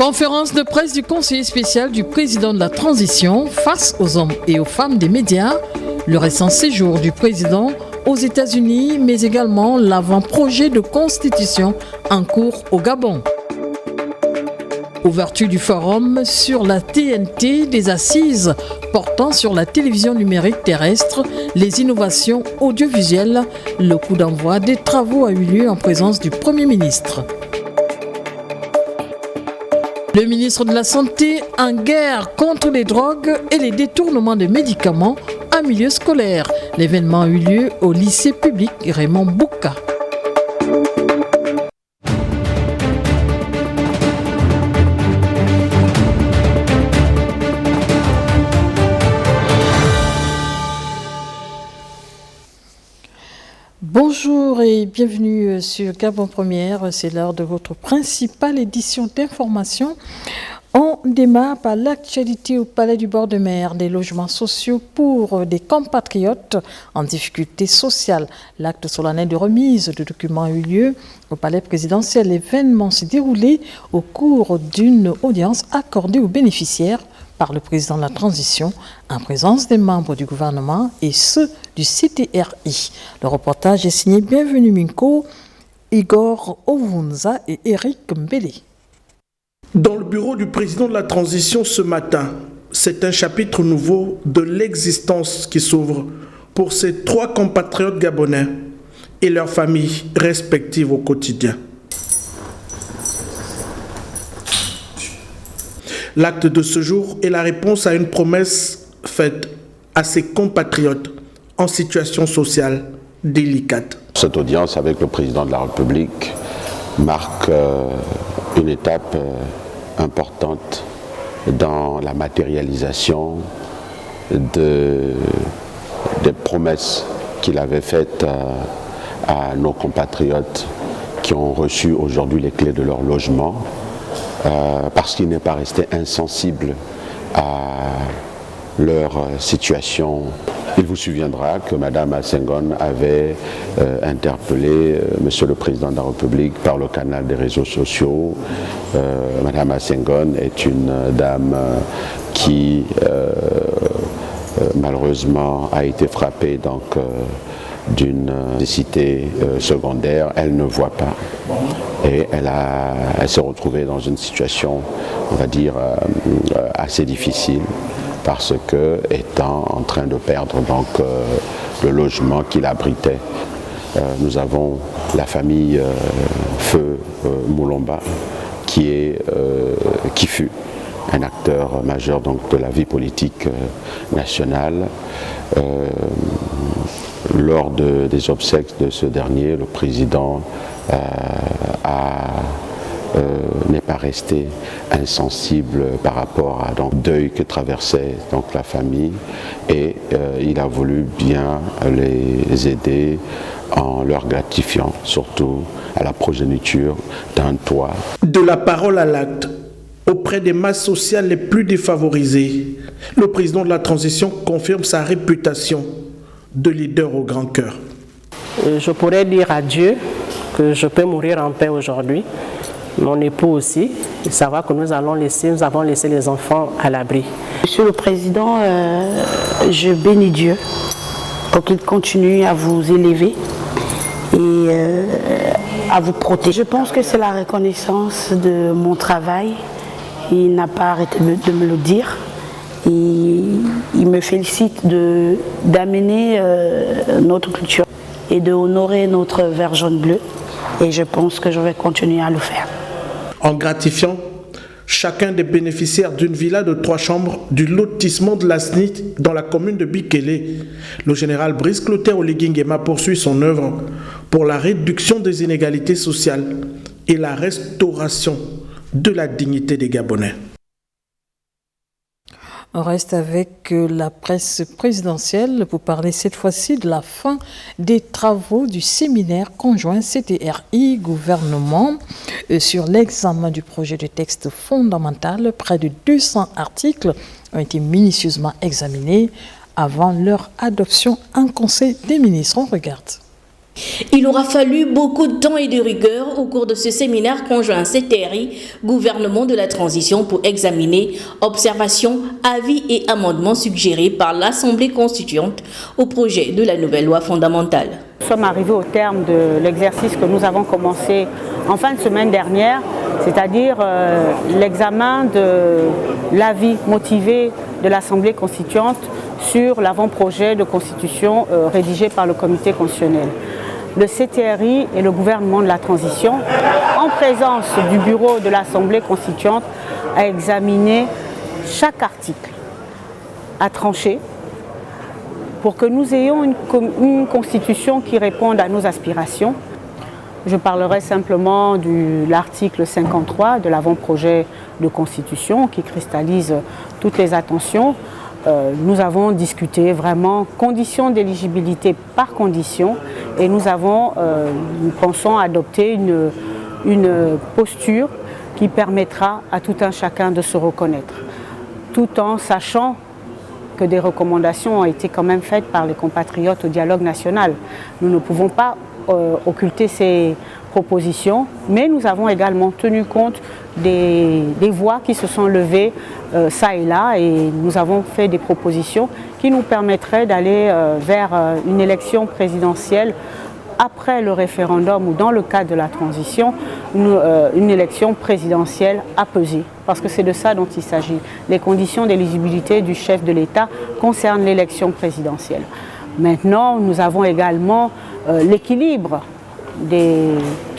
Conférence de presse du conseiller spécial du président de la transition face aux hommes et aux femmes des médias, le récent séjour du président aux États-Unis, mais également l'avant-projet de constitution en cours au Gabon. Ouverture du forum sur la TNT des assises portant sur la télévision numérique terrestre, les innovations audiovisuelles. Le coup d'envoi des travaux a eu lieu en présence du Premier ministre. Le ministre de la Santé en guerre contre les drogues et les détournements de médicaments en milieu scolaire. L'événement a eu lieu au lycée public Raymond Bouka. Bonjour et bienvenue sur Gabon Première, c'est l'heure de votre principale édition d'information. On démarre par l'actualité au Palais du bord de mer, des logements sociaux pour des compatriotes en difficulté sociale. L'acte solennel de remise de documents a eu lieu au Palais présidentiel. L'événement s'est déroulé au cours d'une audience accordée aux bénéficiaires par le président de la transition en présence des membres du gouvernement et ceux du CTRI. Le reportage est signé Bienvenue Minko, Igor Ovunza et Eric Mbele. Dans le bureau du président de la transition ce matin, c'est un chapitre nouveau de l'existence qui s'ouvre pour ces trois compatriotes gabonais et leurs familles respectives au quotidien. L'acte de ce jour est la réponse à une promesse faite à ses compatriotes en situation sociale délicate. Cette audience avec le président de la République marque une étape importante dans la matérialisation des promesses qu'il avait faites à nos compatriotes qui ont reçu aujourd'hui les clés de leur logement. Parce qu'il n'est pas resté insensible à leur situation. Il vous souviendra que Mme Assengon avait interpellé Monsieur le Président de la République par le canal des réseaux sociaux. Mme Assengon est une dame qui malheureusement a été frappée d'une nécessité secondaire. Elle ne voit pas. Et elle s'est retrouvée dans une situation, on va dire, assez difficile parce que, étant en train de perdre le logement qu'il abritait, nous avons la famille Feu Moulomba qui fut un acteur majeur de la vie politique nationale. Lors des obsèques de ce dernier, le président n'est pas resté insensible par rapport à le deuil que traversait la famille et il a voulu bien les aider en leur gratifiant surtout à la progéniture d'un toit. De la parole à l'acte, auprès des masses sociales les plus défavorisées, le président de la transition confirme sa réputation de leader au grand cœur. Je pourrais dire à Dieu que je peux mourir en paix aujourd'hui, mon époux aussi, et savoir que nous avons laissé les enfants à l'abri. Monsieur le Président, je bénis Dieu pour qu'il continue à vous élever et à vous protéger. Je pense que c'est la reconnaissance de mon travail. Il n'a pas arrêté de me le dire. Il me félicite d'amener notre culture et de honorer notre vert jaune bleu. Et je pense que je vais continuer à le faire. En gratifiant chacun des bénéficiaires d'une villa de 3 chambres du lotissement de la SNIT dans la commune de Bikélé, le général Brice Clotaire Oligui-Nguema poursuit son œuvre pour la réduction des inégalités sociales et la restauration de la dignité des Gabonais. On reste avec la presse présidentielle pour parler cette fois-ci de la fin des travaux du séminaire conjoint CTRI gouvernement sur l'examen du projet de texte fondamental. Près de 200 articles ont été minutieusement examinés avant leur adoption en Conseil des ministres. On regarde. Il aura fallu beaucoup de temps et de rigueur au cours de ce séminaire conjoint CTRI, gouvernement de la transition, pour examiner observations, avis et amendements suggérés par l'Assemblée constituante au projet de la nouvelle loi fondamentale. Nous sommes arrivés au terme de l'exercice que nous avons commencé en fin de semaine dernière, c'est-à-dire l'examen de l'avis motivé de l'Assemblée constituante sur l'avant-projet de constitution rédigé par le comité constitutionnel. Le CTRI et le gouvernement de la transition, en présence du bureau de l'Assemblée constituante, a examiné chaque article, a tranché pour que nous ayons une constitution qui réponde à nos aspirations. Je parlerai simplement de l'article 53 de l'avant-projet de constitution qui cristallise toutes les attentions. Nous avons discuté vraiment conditions d'éligibilité par condition et nous pensons adopter une posture qui permettra à tout un chacun de se reconnaître, tout en sachant que des recommandations ont été quand même faites par les compatriotes au dialogue national. Nous ne pouvons pas occulter ces propositions, mais nous avons également tenu compte des voix qui se sont levées ça et là, et nous avons fait des propositions qui nous permettraient d'aller vers une élection présidentielle après le référendum ou dans le cadre de la transition, une élection présidentielle apaisée, parce que c'est de ça dont il s'agit. Les conditions d'éligibilité du chef de l'État concernent l'élection présidentielle. Maintenant, nous avons également l'équilibre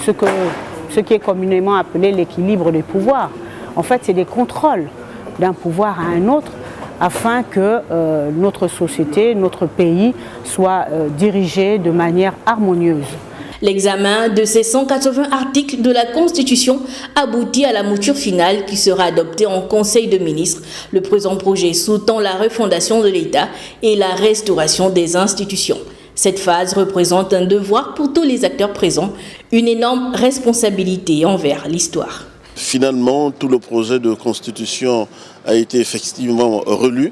ce qui est communément appelé l'équilibre des pouvoirs. En fait, c'est des contrôles d'un pouvoir à un autre afin que notre société, notre pays soit dirigé de manière harmonieuse. L'examen de ces 180 articles de la Constitution aboutit à la mouture finale qui sera adoptée en Conseil de ministres. Le présent projet sous-tend la refondation de l'État et la restauration des institutions. Cette phase représente un devoir pour tous les acteurs présents, une énorme responsabilité envers l'histoire. Finalement, tout le projet de constitution a été effectivement relu.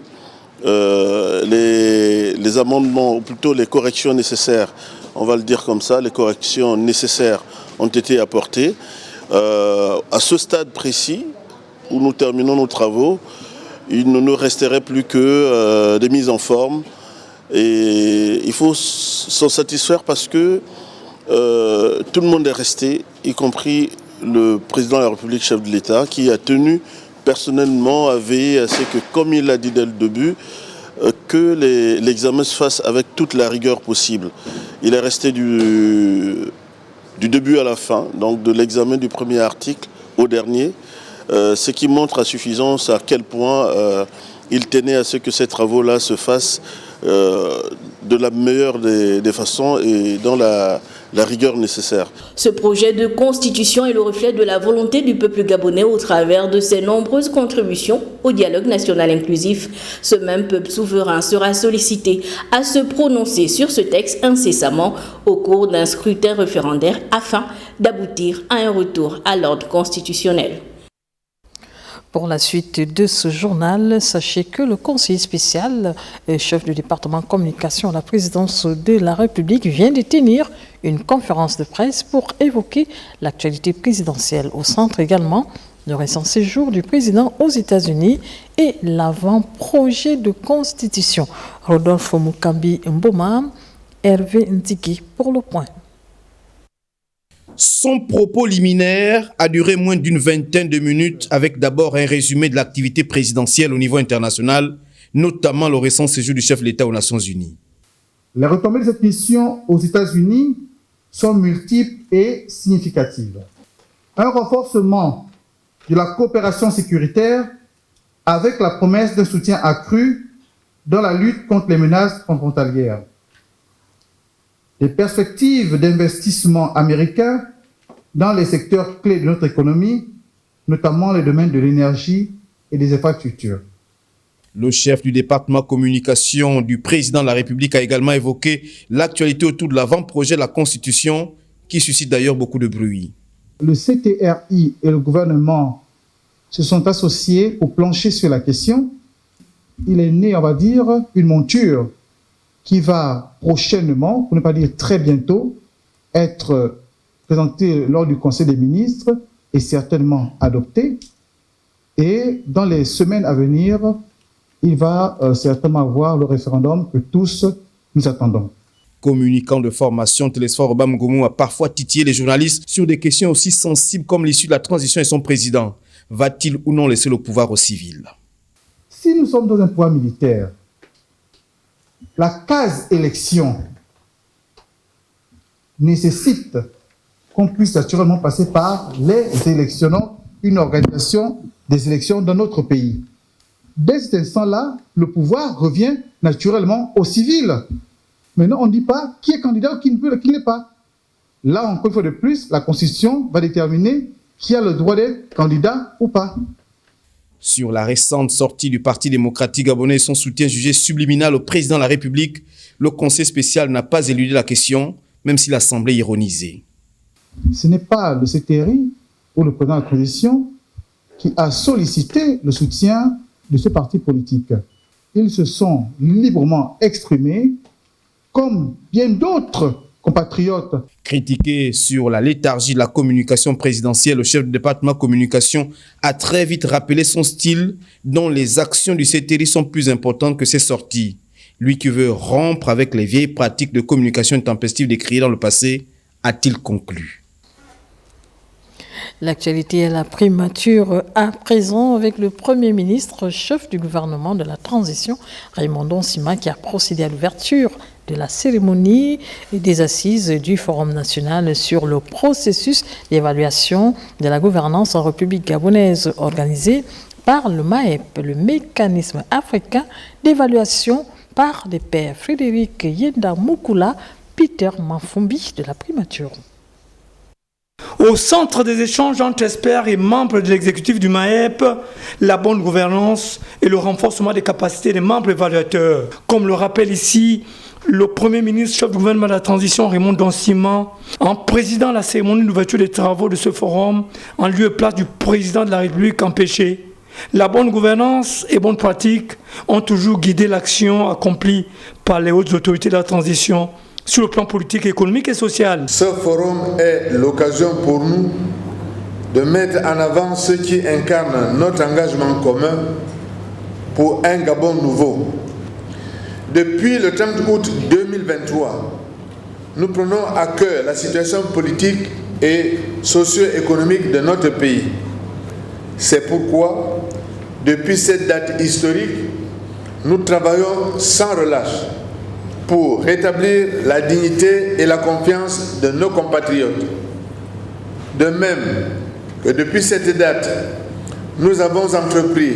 Les amendements, ou plutôt les corrections nécessaires, on va le dire comme ça, les corrections nécessaires ont été apportées. À ce stade précis, où nous terminons nos travaux, il ne nous resterait plus que des mises en forme. Et il faut s'en satisfaire parce que tout le monde est resté, y compris le président de la République, chef de l'État, qui a tenu personnellement à veiller à ce que, comme il l'a dit dès le début, que l'examen se fasse avec toute la rigueur possible. Il est resté du début à la fin, donc de l'examen du premier article au dernier, ce qui montre à suffisance à quel point il tenait à ce que ces travaux-là se fassent de la meilleure des façons et dans la rigueur nécessaire. Ce projet de constitution est le reflet de la volonté du peuple gabonais au travers de ses nombreuses contributions au dialogue national inclusif. Ce même peuple souverain sera sollicité à se prononcer sur ce texte incessamment au cours d'un scrutin référendaire afin d'aboutir à un retour à l'ordre constitutionnel. Pour la suite de ce journal, sachez que le conseiller spécial et chef du département communication à la présidence de la République vient de tenir une conférence de presse pour évoquer l'actualité présidentielle. Au centre également, le récent séjour du président aux États-Unis et l'avant-projet de constitution. Rodolphe Mukambi Mboma, Hervé Ndigui pour le point. Son propos liminaire a duré moins d'une vingtaine de minutes avec d'abord un résumé de l'activité présidentielle au niveau international, notamment le récent séjour du chef de l'État aux Nations Unies. Les retombées de cette mission aux États-Unis sont multiples et significatives. Un renforcement de la coopération sécuritaire avec la promesse d'un soutien accru dans la lutte contre les menaces transfrontalières. Des perspectives d'investissement américain dans les secteurs clés de notre économie, notamment les domaines de l'énergie et des infrastructures. Le chef du département communication du président de la République a également évoqué l'actualité autour de l'avant-projet de la Constitution, qui suscite d'ailleurs beaucoup de bruit. Le CTRI et le gouvernement se sont associés pour plancher sur la question. Il est né, on va dire, une monture qui va prochainement, pour ne pas dire très bientôt, être présenté lors du Conseil des ministres et certainement adopté. Et dans les semaines à venir, il va certainement avoir le référendum que tous nous attendons. Communicant de formation, Télésphore Obam Goumou a parfois titillé les journalistes sur des questions aussi sensibles comme l'issue de la transition et son président. Va-t-il ou non laisser le pouvoir aux civils? Si nous sommes dans un pouvoir militaire, la case élection nécessite qu'on puisse naturellement passer par les élections, une organisation des élections dans notre pays. Dès cet instant-là, le pouvoir revient naturellement aux civils. Maintenant, on ne dit pas qui est candidat ou qui n'est pas. Là, encore une fois de plus, la Constitution va déterminer qui a le droit d'être candidat ou pas. Sur la récente sortie du Parti démocratique gabonais et son soutien jugé subliminal au président de la République, le Conseil spécial n'a pas éludé la question, même s'il a semblé ironiser. Ce n'est pas le CTRI ou le président de la transition qui a sollicité le soutien de ce parti politique. Ils se sont librement exprimés, comme bien d'autres compatriotes. Critiqué sur la léthargie de la communication présidentielle, le chef du département communication a très vite rappelé son style, dont les actions du CTRI sont plus importantes que ses sorties. Lui qui veut rompre avec les vieilles pratiques de communication intempestive décriées dans le passé, a-t-il conclu. L'actualité est la primature à présent avec le Premier ministre, chef du gouvernement de la transition, Raymond Donsima, qui a procédé à l'ouverture de la cérémonie et des assises du Forum national sur le processus d'évaluation de la gouvernance en République gabonaise organisé par le MAEP, le mécanisme africain d'évaluation par les pairs Frédéric Yenda Moukoula, Peter Manfumbi de la primature. Au centre des échanges entre experts et membres de l'exécutif du MAEP, la bonne gouvernance et le renforcement des capacités des membres évaluateurs. Comme le rappelle ici le Premier ministre, chef du gouvernement de la transition, Raymond Donsima, en présidant la cérémonie d'ouverture des travaux de ce forum, en lieu et place du président de la République empêché. La bonne gouvernance et bonne pratique ont toujours guidé l'action accomplie par les hautes autorités de la transition sur le plan politique, économique et social. Ce forum est l'occasion pour nous de mettre en avant ceux qui incarnent notre engagement commun pour un Gabon nouveau. Depuis le 30 août 2023, nous prenons à cœur la situation politique et socio-économique de notre pays. C'est pourquoi, depuis cette date historique, nous travaillons sans relâche pour rétablir la dignité et la confiance de nos compatriotes. De même que depuis cette date, nous avons entrepris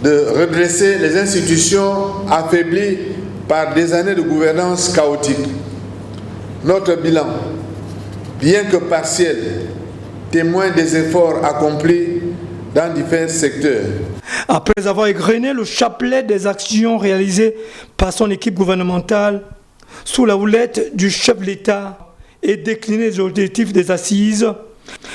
de redresser les institutions affaiblies par des années de gouvernance chaotique. Notre bilan, bien que partiel, témoigne des efforts accomplis dans divers secteurs. Après avoir égrené le chapelet des actions réalisées par son équipe gouvernementale sous la houlette du chef de l'État et décliné les objectifs des assises,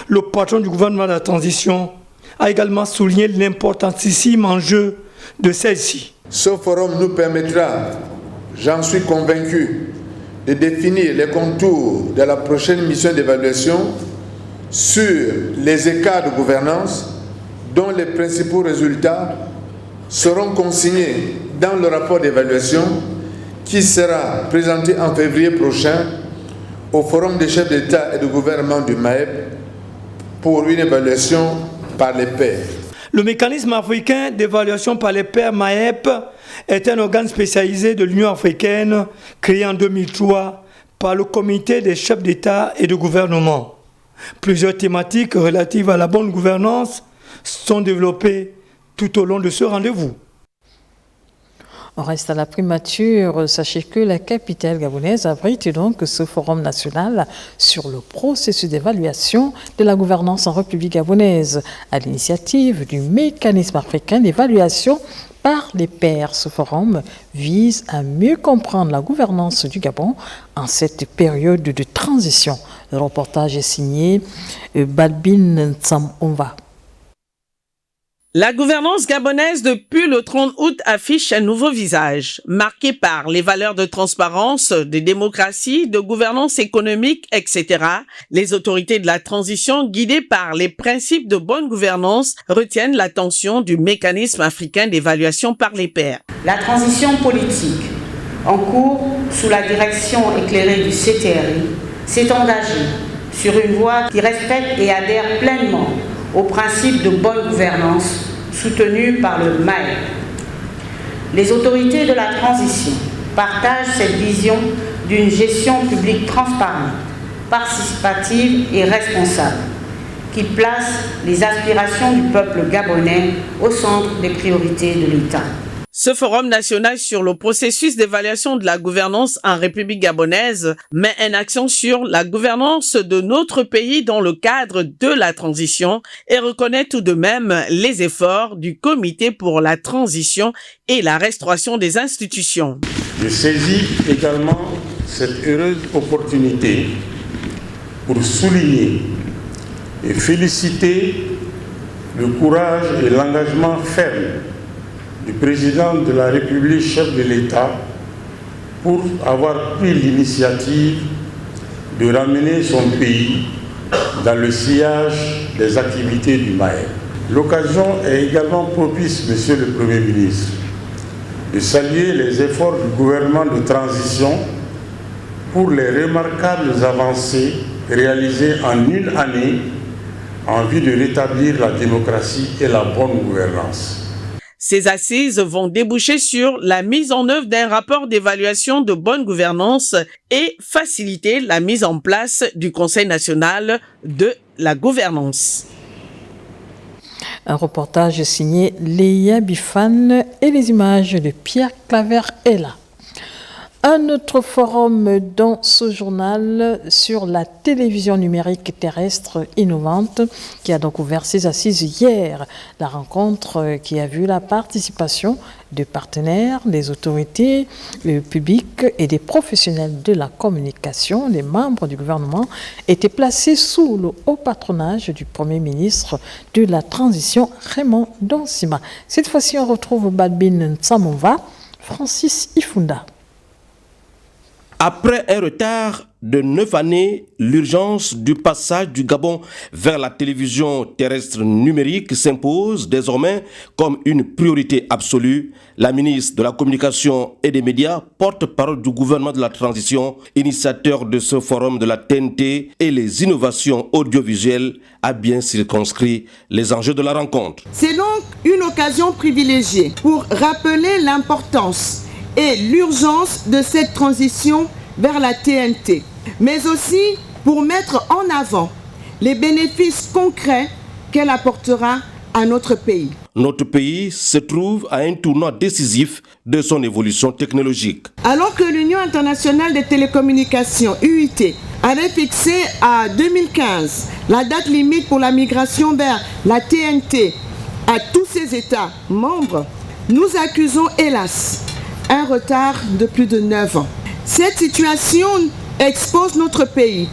le patron du gouvernement de la transition a également souligné l'importantissime enjeu de celle-ci. Ce forum nous permettra, j'en suis convaincu, de définir les contours de la prochaine mission d'évaluation sur les écarts de gouvernance dont les principaux résultats seront consignés dans le rapport d'évaluation qui sera présenté en février prochain au Forum des chefs d'État et de gouvernement du MAEP pour une évaluation par les pairs. Le mécanisme africain d'évaluation par les pairs MAEP est un organe spécialisé de l'Union africaine créé en 2003 par le Comité des chefs d'État et de gouvernement. Plusieurs thématiques relatives à la bonne gouvernance sont développées tout au long de ce rendez-vous. On reste à la primature. Sachez que la capitale gabonaise abrite donc ce forum national sur le processus d'évaluation de la gouvernance en République gabonaise à l'initiative du mécanisme africain d'évaluation par les pairs. Ce forum vise à mieux comprendre la gouvernance du Gabon en cette période de transition. Le reportage est signé Balbin Ntsam-Onva. La gouvernance gabonaise depuis le 30 août affiche un nouveau visage, marqué par les valeurs de transparence, de démocratie, de gouvernance économique, etc. Les autorités de la transition, guidées par les principes de bonne gouvernance, retiennent l'attention du mécanisme africain d'évaluation par les pairs. La transition politique, en cours sous la direction éclairée du CTRI, s'est engagée sur une voie qui respecte et adhère pleinement aux principes de bonne gouvernance soutenus par le MAE. Les autorités de la transition partagent cette vision d'une gestion publique transparente, participative et responsable, qui place les aspirations du peuple gabonais au centre des priorités de l'État. Ce forum national sur le processus d'évaluation de la gouvernance en République gabonaise met un accent sur la gouvernance de notre pays dans le cadre de la transition et reconnaît tout de même les efforts du Comité pour la transition et la restauration des institutions. Je saisis également cette heureuse opportunité pour souligner et féliciter le courage et l'engagement ferme du président de la République, chef de l'État, pour avoir pris l'initiative de ramener son pays dans le sillage des activités du MAE. L'occasion est également propice, Monsieur le Premier ministre, de saluer les efforts du gouvernement de transition pour les remarquables avancées réalisées en une année en vue de rétablir la démocratie et la bonne gouvernance. Ces assises vont déboucher sur la mise en œuvre d'un rapport d'évaluation de bonne gouvernance et faciliter la mise en place du Conseil national de la gouvernance. Un reportage signé Léa Bifane et les images de Pierre Claver-Ella. Un autre forum dans ce journal sur la télévision numérique terrestre innovante qui a donc ouvert ses assises hier. La rencontre qui a vu la participation de partenaires, des autorités, le public et des professionnels de la communication, les membres du gouvernement, était placée sous le haut patronage du Premier ministre de la Transition, Raymond Donsima. Cette fois-ci, on retrouve Balbin Nsamova, Francis Ifunda. Après un retard de 9 années, l'urgence du passage du Gabon vers la télévision terrestre numérique s'impose désormais comme une priorité absolue. La ministre de la Communication et des Médias, porte-parole du gouvernement de la transition, initiateur de ce forum de la TNT et les innovations audiovisuelles, a bien circonscrit les enjeux de la rencontre. C'est donc une occasion privilégiée pour rappeler l'importance et l'urgence de cette transition vers la TNT, mais aussi pour mettre en avant les bénéfices concrets qu'elle apportera à notre pays. Notre pays se trouve à un tournant décisif de son évolution technologique. Alors que l'Union internationale des télécommunications, UIT, avait fixé à 2015 la date limite pour la migration vers la TNT à tous ses États membres, nous accusons hélas un retard de plus de 9 ans. Cette situation expose notre pays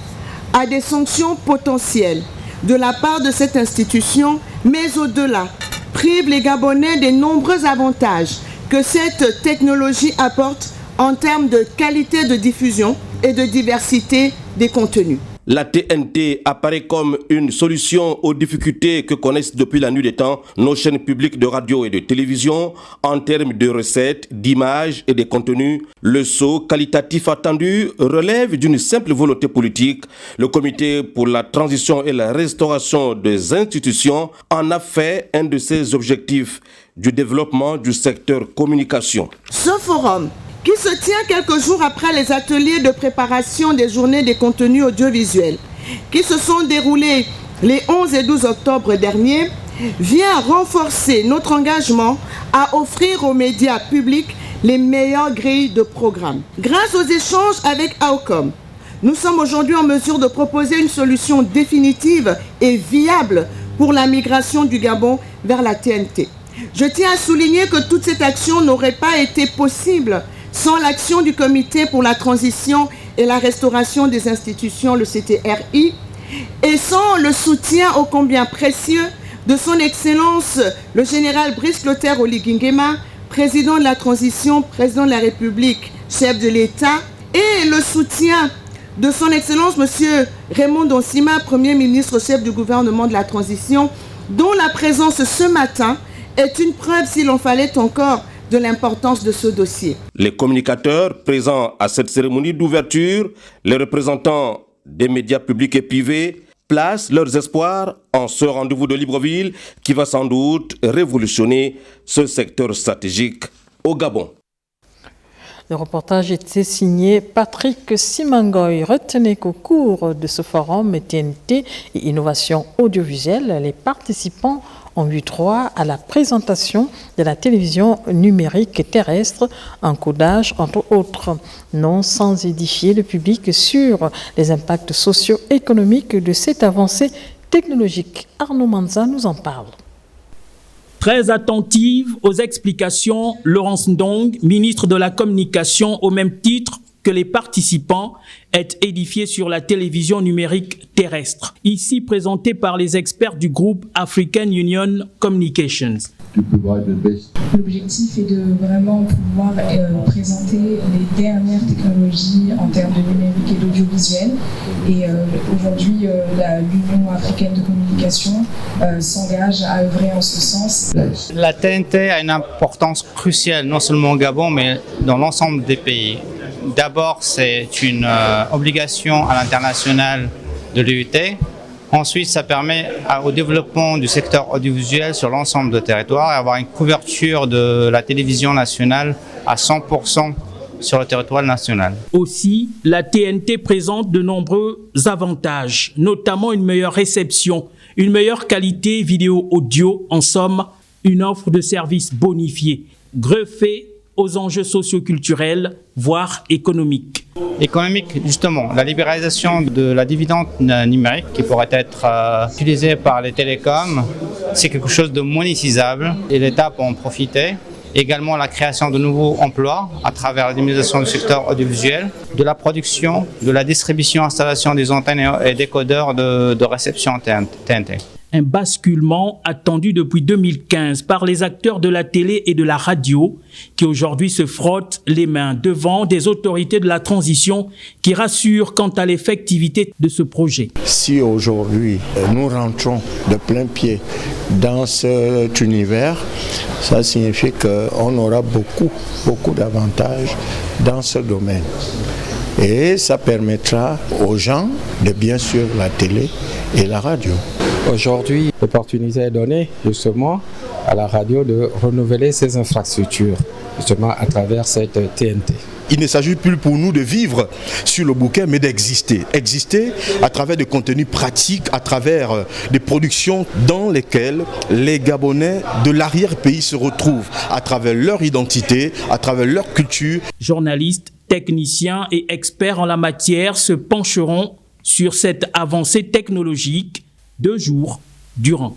à des sanctions potentielles de la part de cette institution, mais au-delà, prive les Gabonais des nombreux avantages que cette technologie apporte en termes de qualité de diffusion et de diversité des contenus. La TNT apparaît comme une solution aux difficultés que connaissent depuis la nuit des temps nos chaînes publiques de radio et de télévision en termes de recettes, d'images et de contenus. Le saut qualitatif attendu relève d'une simple volonté politique. Le Comité pour la transition et la restauration des institutions en a fait un de ses objectifs du développement du secteur communication. Ce forum, qui se tient quelques jours après les ateliers de préparation des journées des contenus audiovisuels, qui se sont déroulés les 11 et 12 octobre dernier, vient renforcer notre engagement à offrir aux médias publics les meilleures grilles de programmes. Grâce aux échanges avec AOCOM, nous sommes aujourd'hui en mesure de proposer une solution définitive et viable pour la migration du Gabon vers la TNT. Je tiens à souligner que toute cette action n'aurait pas été possible sans l'action du Comité pour la transition et la restauration des institutions, le CTRI, et sans le soutien ô combien précieux de son Excellence le général Brice Clotaire Oligui Nguema, président de la transition, président de la République, chef de l'État, et le soutien de son Excellence Monsieur Raymond Donsima, Premier ministre, chef du gouvernement de la transition, dont la présence ce matin est une preuve, s'il en fallait encore, de l'importance de ce dossier. Les communicateurs présents à cette cérémonie d'ouverture, les représentants des médias publics et privés, placent leurs espoirs en ce rendez-vous de Libreville qui va sans doute révolutionner ce secteur stratégique au Gabon. Le reportage était signé Patrick Simangoy. Retenez qu'au cours de ce forum TNT et innovation audiovisuelle, les participants ont eu droit à la présentation de la télévision numérique terrestre en codage, entre autres, non sans édifier le public sur les impacts socio-économiques de cette avancée technologique. Arnaud Manza nous en parle. Très attentive aux explications, Laurence Ndong, ministre de la Communication, au même titre que les participants, est édifiée sur la télévision numérique terrestre, ici présentée par les experts du groupe African Union Communications. L'objectif est de vraiment pouvoir présenter les dernières technologies en termes de numérique et d'audiovisuel. Et aujourd'hui, l'Union africaine de communication s'engage à œuvrer en ce sens. La TNT a une importance cruciale, non seulement au Gabon, mais dans l'ensemble des pays. D'abord, c'est une obligation à l'international de l'UIT. Ensuite, ça permet au développement du secteur audiovisuel sur l'ensemble du territoire et avoir une couverture de la télévision nationale à 100% sur le territoire national. Aussi, la TNT présente de nombreux avantages, notamment une meilleure réception, une meilleure qualité vidéo-audio, en somme, une offre de services bonifiée, greffée aux enjeux socio-culturels, voire économiques. Économique, justement, la libéralisation de la dividende numérique qui pourrait être utilisée par les télécoms, c'est quelque chose de monétisable et l'État peut en profiter. Également la création de nouveaux emplois à travers la dynamisation du secteur audiovisuel, de la production, de la distribution, installation des antennes et décodeurs de réception TNT. Un basculement attendu depuis 2015 par les acteurs de la télé et de la radio qui aujourd'hui se frottent les mains devant des autorités de la transition qui rassurent quant à l'effectivité de ce projet. Si aujourd'hui nous rentrons de plein pied dans cet univers, ça signifie qu'on aura beaucoup d'avantages dans ce domaine. Et ça permettra aux gens de bien suivre la télé et la radio. Aujourd'hui, l'opportunité est donnée justement à la radio de renouveler ses infrastructures, justement à travers cette TNT. Il ne s'agit plus pour nous de vivre sur le bouquin, mais d'exister. Exister à travers des contenus pratiques, à travers des productions dans lesquelles les Gabonais de l'arrière-pays se retrouvent, à travers leur identité, à travers leur culture. Journalistes, techniciens et experts en la matière se pencheront sur cette avancée technologique 2 jours durant.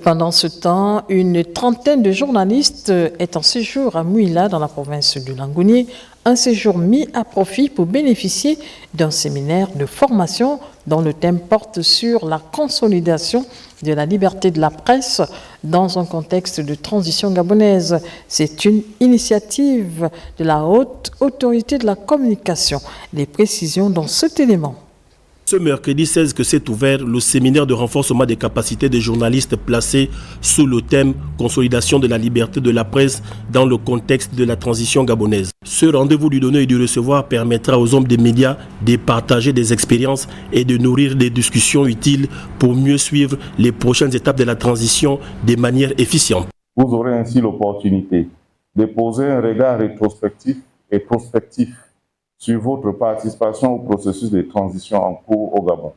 Pendant ce temps, une trentaine de journalistes est en séjour à Mouila, dans la province du Langounier, un séjour mis à profit pour bénéficier d'un séminaire de formation dont le thème porte sur la consolidation de la liberté de la presse dans un contexte de transition gabonaise. C'est une initiative de la Haute Autorité de la Communication. Les précisions dans cet élément. Ce mercredi 16 que s'est ouvert le séminaire de renforcement des capacités des journalistes placé sous le thème « Consolidation de la liberté de la presse dans le contexte de la transition gabonaise ». Ce rendez-vous du donner et du recevoir permettra aux hommes des médias de partager des expériences et de nourrir des discussions utiles pour mieux suivre les prochaines étapes de la transition de manière efficiente. Vous aurez ainsi l'opportunité de poser un regard rétrospectif et prospectif sur votre participation au processus de transition en cours au Gabon.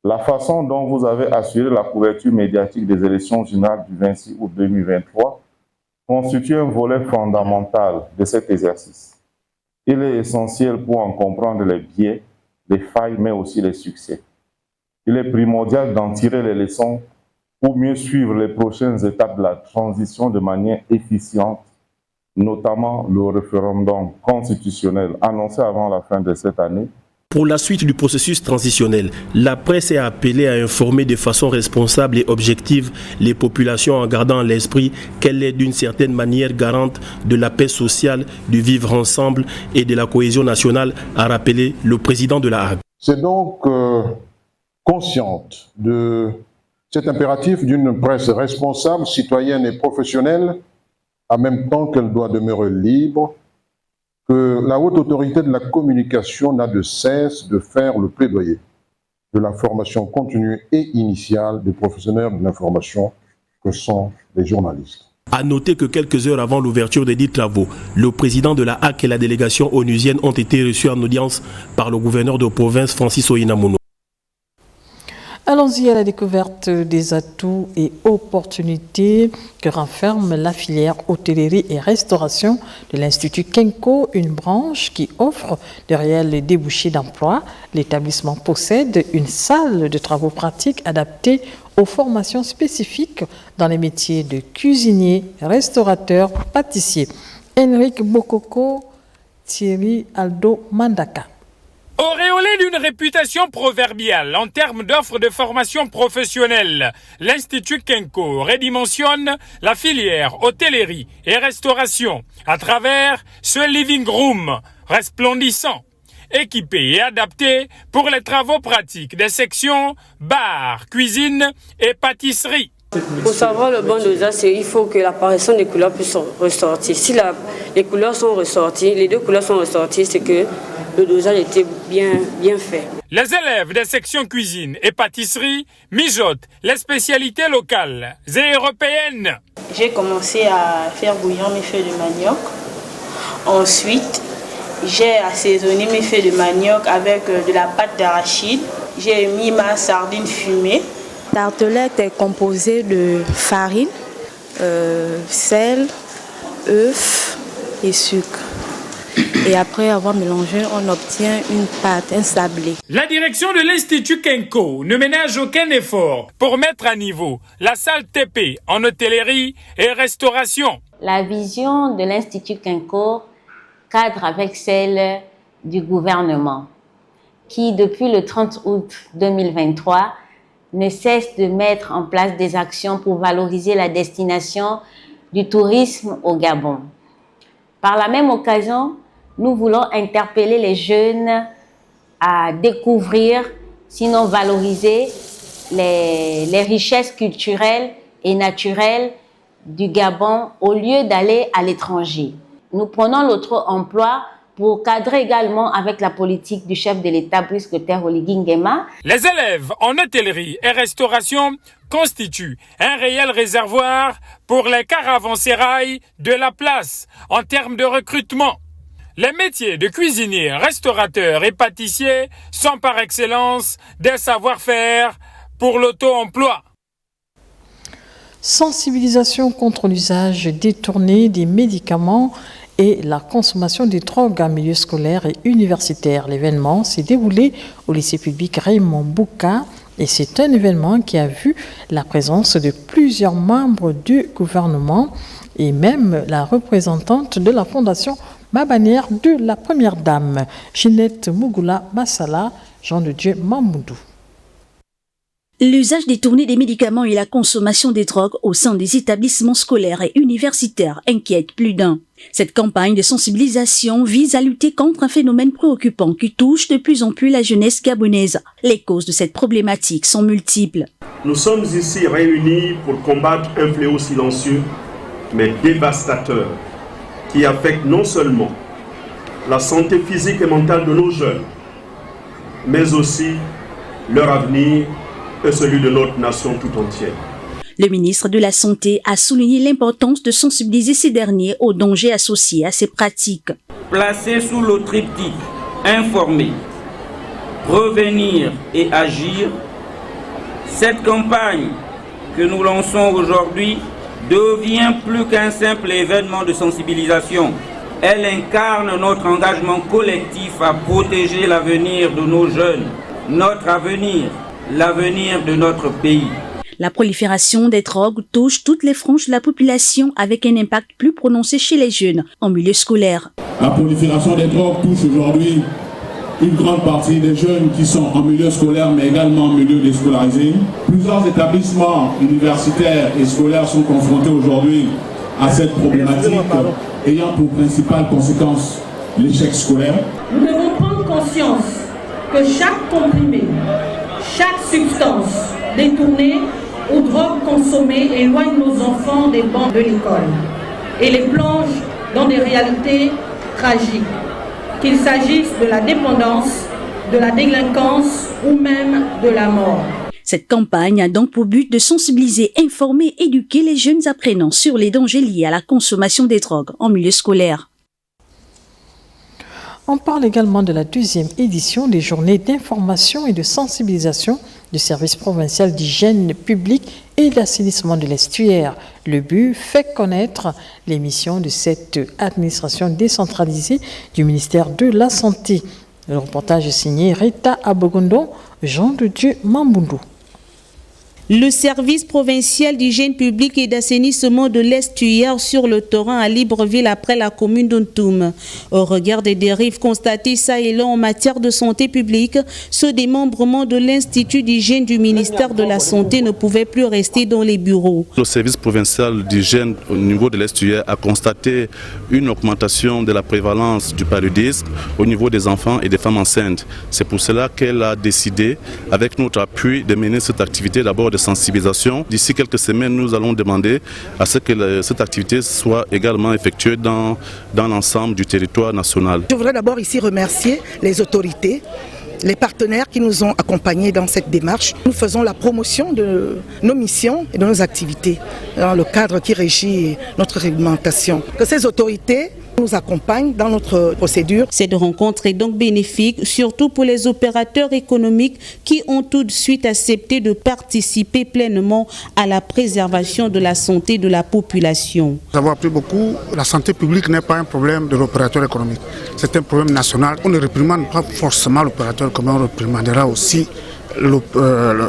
La façon dont vous avez assuré la couverture médiatique des élections générales du 26 août 2023 constitue un volet fondamental de cet exercice. Il est essentiel pour en comprendre les biais, les failles, mais aussi les succès. Il est primordial d'en tirer les leçons pour mieux suivre les prochaines étapes de la transition de manière efficiente, notamment le référendum constitutionnel annoncé avant la fin de cette année Pour la suite du processus transitionnel, la presse est appelée à informer de façon responsable et objective les populations en gardant à l'esprit qu'elle est d'une certaine manière garante de la paix sociale, du vivre ensemble et de la cohésion nationale, a rappelé le président de la Hague. C'est donc consciente de cet impératif d'une presse responsable, citoyenne et professionnelle, en même temps qu'elle doit demeurer libre, que la haute autorité de la communication n'a de cesse de faire le plaidoyer de la formation continue et initiale des professionnels de l'information que sont les journalistes. À noter que quelques heures avant l'ouverture des dits travaux, le président de la HAC et la délégation onusienne ont été reçus en audience par le gouverneur de province Francis Oinamono. Allons-y à la découverte des atouts et opportunités que renferme la filière hôtellerie et restauration de l'Institut Kenko, une branche qui offre de réels débouchés d'emploi. L'établissement possède une salle de travaux pratiques adaptée aux formations spécifiques dans les métiers de cuisinier, restaurateur, pâtissier. Henrik Bokoko, Thierry Aldo Mandaka. Auréolé d'une réputation proverbiale en termes d'offres de formation professionnelle, l'Institut Kenko redimensionne la filière hôtellerie et restauration à travers ce living room resplendissant, équipé et adapté pour les travaux pratiques des sections bar, cuisine et pâtisserie. Pour savoir le bon dosage, il faut que l'apparition des couleurs puisse ressortir. Si les couleurs sont ressorties, les deux couleurs sont ressorties, c'est que le dosage était bien fait. Les élèves des sections cuisine et pâtisserie mijotent les spécialités locales et européennes. J'ai commencé à faire bouillir mes feuilles de manioc. Ensuite, j'ai assaisonné mes feuilles de manioc avec de la pâte d'arachide. J'ai mis ma sardine fumée. Tartelette est composée de farine, sel, œufs et sucre. Et après avoir mélangé, on obtient une pâte, un sablé. La direction de l'Institut Kenko ne ménage aucun effort pour mettre à niveau la salle TP en hôtellerie et restauration. La vision de l'Institut Kenko cadre avec celle du gouvernement qui, depuis le 30 août 2023, ne cesse de mettre en place des actions pour valoriser la destination du tourisme au Gabon. Par la même occasion, nous voulons interpeller les jeunes à découvrir, sinon valoriser, les richesses culturelles et naturelles du Gabon au lieu d'aller à l'étranger. Nous prenons l'autre emploi pour cadrer également avec la politique du chef de l'État, Brice Clotaire Oligui Nguema. Les élèves en hôtellerie et restauration constituent un réel réservoir pour les caravansérails de la place en termes de recrutement. Les métiers de cuisinier, restaurateur et pâtissier sont par excellence des savoir-faire pour l'auto-emploi. Sensibilisation contre l'usage détourné des médicaments et la consommation des drogues en milieu scolaire et universitaire. L'événement s'est déroulé au lycée public Raymond Bouka et c'est un événement qui a vu la présence de plusieurs membres du gouvernement et même la représentante de la Fondation Mabanière de la Première Dame, Ginette Mougoula Massala, Jean de Dieu Mamoudou. L'usage détourné des médicaments et la consommation des drogues au sein des établissements scolaires et universitaires inquiète plus d'un. Cette campagne de sensibilisation vise à lutter contre un phénomène préoccupant qui touche de plus en plus la jeunesse gabonaise. Les causes de cette problématique sont multiples. Nous sommes ici réunis pour combattre un fléau silencieux, mais dévastateur, qui affecte non seulement la santé physique et mentale de nos jeunes, mais aussi leur avenir et celui de notre nation tout entière. Le ministre de la Santé a souligné l'importance de sensibiliser ces derniers aux dangers associés à ces pratiques. Placé sous le triptyque informer, prévenir et agir, cette campagne que nous lançons aujourd'hui devient plus qu'un simple événement de sensibilisation. Elle incarne notre engagement collectif à protéger l'avenir de nos jeunes, notre avenir, l'avenir de notre pays. La prolifération des drogues touche toutes les franges de la population avec un impact plus prononcé chez les jeunes en milieu scolaire. La prolifération des drogues touche aujourd'hui une grande partie des jeunes qui sont en milieu scolaire mais également en milieu déscolarisé. Plusieurs établissements universitaires et scolaires sont confrontés aujourd'hui à cette problématique ayant pour principale conséquence l'échec scolaire. Nous devons prendre conscience que chaque comprimé, chaque substance détournée ou drogue consommée éloigne nos enfants des bancs de l'école et les plonge dans des réalités tragiques, qu'il s'agisse de la dépendance, de la délinquance ou même de la mort. Cette campagne a donc pour but de sensibiliser, informer, éduquer les jeunes apprenants sur les dangers liés à la consommation des drogues en milieu scolaire. On parle également de la 2e édition des journées d'information et de sensibilisation du service provincial d'hygiène publique et d'assainissement de l'estuaire. Le but, fait connaître les missions de cette administration décentralisée du ministère de la Santé. Le reportage est signé Rita Abogondo, Jean de Dieu Mamboundou. Le service provincial d'hygiène publique et d'assainissement de l'estuaire sur le torrent à Libreville après la commune d'Ontoum. Au regard des dérives constatées ça et là en matière de santé publique, ce démembrement de l'Institut d'hygiène du ministère de la Santé ne pouvait plus rester dans les bureaux. Le service provincial d'hygiène au niveau de l'estuaire a constaté une augmentation de la prévalence du paludisme au niveau des enfants et des femmes enceintes. C'est pour cela qu'elle a décidé, avec notre appui, de mener cette activité d'abord de sensibilisation. D'ici quelques semaines, nous allons demander à ce que cette activité soit également effectuée dans l'ensemble du territoire national. Je voudrais d'abord ici remercier les autorités, les partenaires qui nous ont accompagnés dans cette démarche. Nous faisons la promotion de nos missions et de nos activités dans le cadre qui régit notre réglementation. Que ces autorités nous accompagnent dans notre procédure. Cette rencontre est donc bénéfique, surtout pour les opérateurs économiques qui ont tout de suite accepté de participer pleinement à la préservation de la santé de la population. Nous avons appris beaucoup. La santé publique n'est pas un problème de l'opérateur économique. C'est un problème national. On ne réprimande pas forcément l'opérateur comme on réprimandera aussi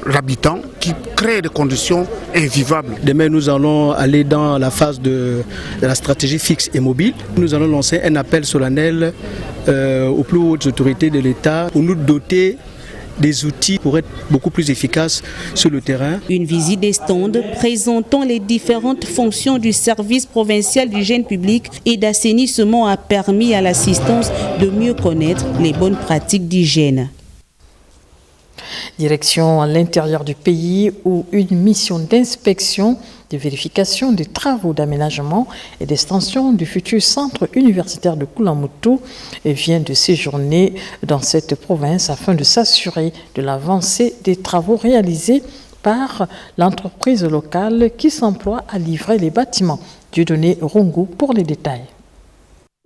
l'habitant qui crée des conditions invivables. Demain, nous allons aller dans la phase de la stratégie fixe et mobile. Nous allons lancer un appel solennel aux plus hautes autorités de l'État pour nous doter des outils pour être beaucoup plus efficaces sur le terrain. Une visite des stands présentant les différentes fonctions du service provincial d'hygiène publique et d'assainissement a permis à l'assistance de mieux connaître les bonnes pratiques d'hygiène. Direction à l'intérieur du pays où une mission d'inspection, de vérification des travaux d'aménagement et d'extension du futur centre universitaire de Koulamoutou vient de séjourner dans cette province afin de s'assurer de l'avancée des travaux réalisés par l'entreprise locale qui s'emploie à livrer les bâtiments. Dieudonné Rungu pour les détails.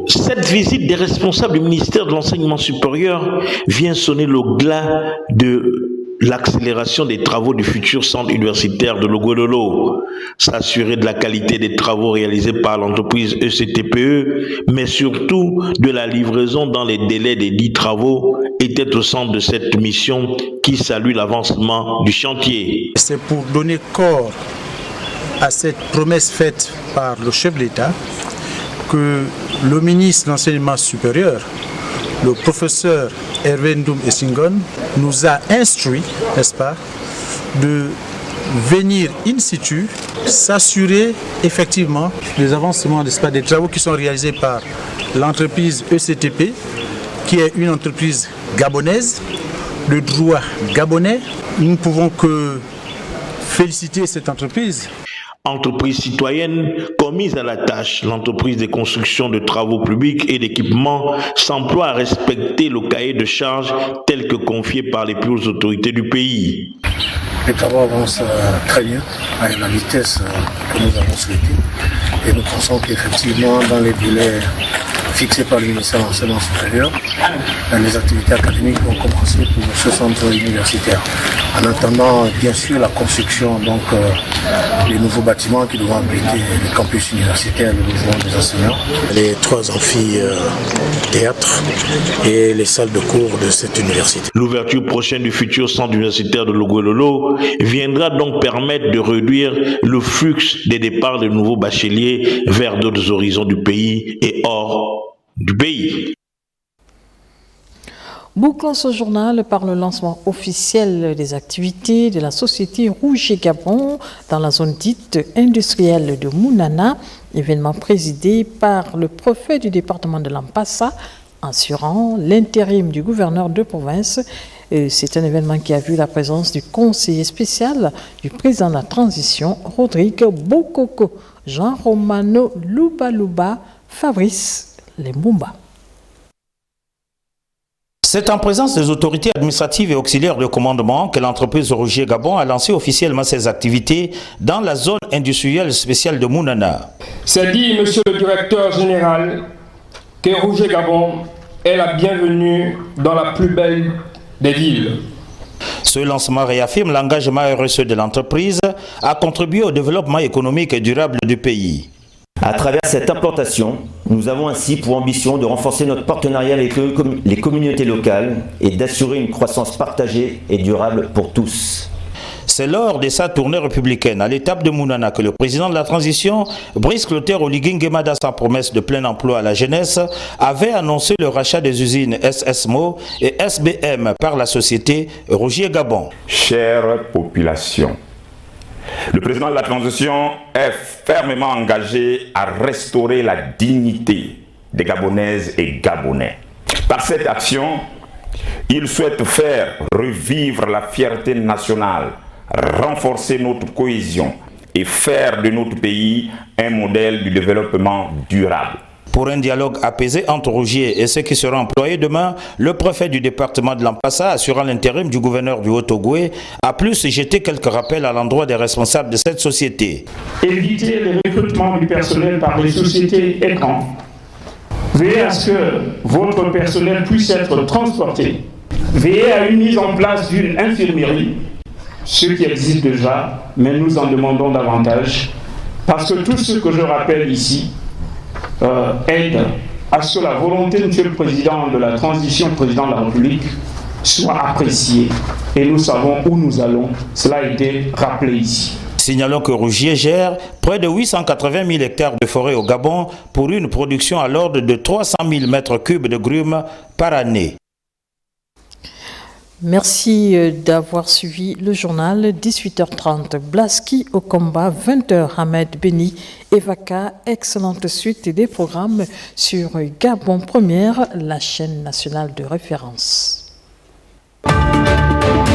Cette visite des responsables du ministère de l'Enseignement supérieur vient sonner le glas de l'accélération des travaux du futur centre universitaire de Logololo, s'assurer de la qualité des travaux réalisés par l'entreprise ECTPE, mais surtout de la livraison dans les délais des 10 travaux, était au centre de cette mission qui salue l'avancement du chantier. C'est pour donner corps à cette promesse faite par le chef de l'État que le ministre de l'Enseignement supérieur, le professeur Hervé Ndoum Essingon, nous a instruit, n'est-ce pas, de venir in situ, s'assurer effectivement des avancements, n'est-ce pas, des travaux qui sont réalisés par l'entreprise ECTP, qui est une entreprise gabonaise, de droit gabonais. Nous ne pouvons que féliciter cette entreprise. Entreprise citoyenne commise à la tâche, l'entreprise de construction de travaux publics et d'équipements s'emploie à respecter le cahier de charges tel que confié par les plus hautes autorités du pays. Les travaux avancent très bien, à la vitesse que nous avons souhaité. Et nous pensons qu'effectivement, dans les délais fixés par le ministère de l'Enseignement supérieur, les activités académiques vont commencer pour ce centre universitaire. En attendant, bien sûr, la construction des nouveaux bâtiments qui devront abriter les campus universitaires, le logement des enseignants. Les 3 amphithéâtres et les salles de cours de cette université. L'ouverture prochaine du futur centre universitaire de Logololo viendra donc permettre de réduire le flux des départs de nouveaux bacheliers vers d'autres horizons du pays et hors du pays. Bouclons ce journal par le lancement officiel des activités de la société Rougier Gabon dans la zone dite industrielle de Mounana, événement présidé par le préfet du département de l'Ampassa, assurant l'intérim du gouverneur de province. C'est un événement qui a vu la présence du conseiller spécial du président de la transition, Rodrigue Bokoko, Jean Romano Luba, Fabrice Lembumba. C'est en présence des autorités administratives et auxiliaires de commandement que l'entreprise Rougier Gabon a lancé officiellement ses activités dans la zone industrielle spéciale de Mounana. C'est dit, monsieur le directeur général, que Rougier Gabon est la bienvenue dans la plus belle des villes. Ce lancement réaffirme l'engagement RSE de l'entreprise à contribuer au développement économique et durable du pays. À travers cette implantation, nous avons ainsi pour ambition de renforcer notre partenariat avec les communautés locales et d'assurer une croissance partagée et durable pour tous. C'est lors de sa tournée républicaine à l'étape de Mounana que le président de la transition, Brice Clotaire Oligui-Nguema, dans sa promesse de plein emploi à la jeunesse, avait annoncé le rachat des usines SSMO et SBM par la société Rougier Gabon. Chère population, le président de la transition est fermement engagé à restaurer la dignité des Gabonaises et Gabonais. Par cette action, il souhaite faire revivre la fierté nationale, renforcer notre cohésion et faire de notre pays un modèle du développement durable. Pour un dialogue apaisé entre Rougier et ceux qui seront employés demain, le préfet du département de l'Ampassa, assurant l'intérim du gouverneur du Haut-Ogooué, a plus jeté quelques rappels à l'endroit des responsables de cette société. Éviter le recrutement du personnel par les sociétés écrans. Veillez à ce que votre personnel puisse être transporté. Veillez à une mise en place d'une infirmerie, ce qui existe déjà, mais nous en demandons davantage, parce que tout ce que je rappelle ici aide à ce que la volonté de M. le Président de la transition, président de la République, soit appréciée. Et nous savons où nous allons. Cela a été rappelé ici. Signalons que Rougier gère près de 880 000 hectares de forêt au Gabon pour une production à l'ordre de 300 000 mètres cubes de grumes par année. Merci d'avoir suivi le journal. 18h30, Blaski au combat, 20h, Ahmed Beni, Evaka, excellente suite des programmes sur Gabon Première, la chaîne nationale de référence.